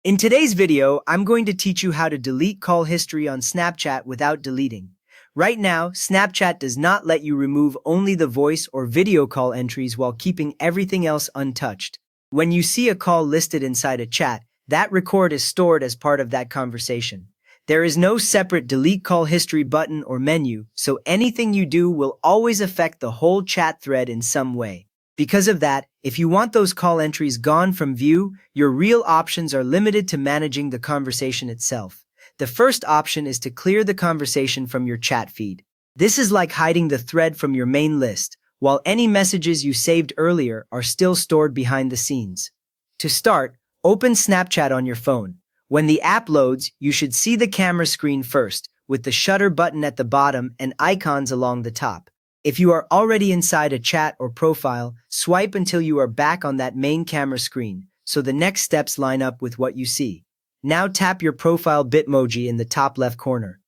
In today's video, I'm going to teach you how to delete call history on Snapchat without deleting. Right now, Snapchat does not let you remove only the voice or video call entries while keeping everything else untouched. When you see a call listed inside a chat, that record is stored as part of that conversation. There is no separate delete call history button or menu, so anything you do will always affect the whole chat thread in some way. Because of that, if you want those call entries gone from view, your real options are limited to managing the conversation itself. The first option is to clear the conversation from your chat feed. This is like hiding the thread from your main list, while any messages you saved earlier are still stored behind the scenes. To start, open Snapchat on your phone. When the app loads, you should see the camera screen first, with the shutter button at the bottom and icons along the top. If you are already inside a chat or profile, swipe until you are back on that main camera screen, so the next steps line up with what you see. Now tap your profile Bitmoji in the top left corner.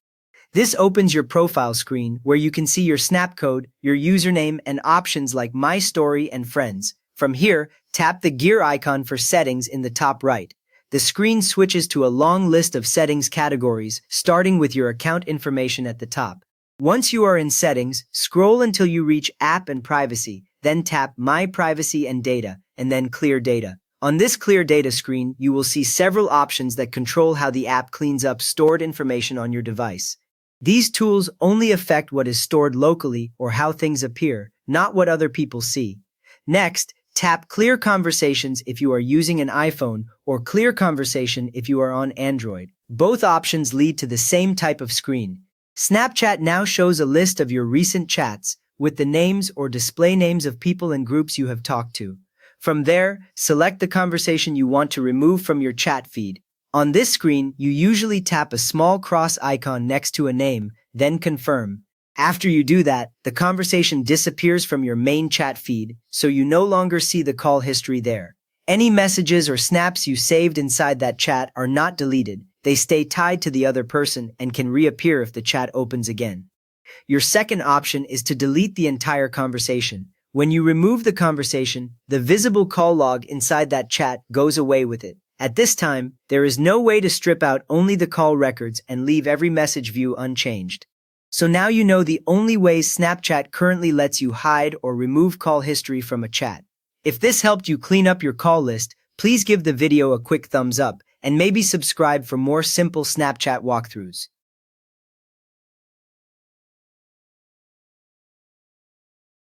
This opens your profile screen where you can see your Snap code, your username, and options like My Story and Friends. From here, tap the gear icon for settings in the top right. The screen switches to a long list of settings categories, starting with your account information at the top. Once you are in Settings, scroll until you reach App and Privacy, then tap My Privacy and Data, and then Clear Data. On this Clear Data screen, you will see several options that control how the app cleans up stored information on your device. These tools only affect what is stored locally or how things appear, not what other people see. Next, tap Clear Conversations if you are using an iPhone or Clear Conversation if you are on Android. Both options lead to the same type of screen. Snapchat now shows a list of your recent chats with the names or display names of people and groups you have talked to. From there, select the conversation you want to remove from your chat feed. On this screen, you usually tap a small cross icon next to a name, then confirm. After you do that, the conversation disappears from your main chat feed, so you no longer see the call history there. Any messages or snaps you saved inside that chat are not deleted. They stay tied to the other person and can reappear if the chat opens again. Your second option is to delete the entire conversation. When you remove the conversation, the visible call log inside that chat goes away with it. At this time, there is no way to strip out only the call records and leave every message view unchanged. So now you know the only ways Snapchat currently lets you hide or remove call history from a chat. If this helped you clean up your call list, please give the video a quick thumbs up and maybe subscribe for more simple Snapchat walkthroughs.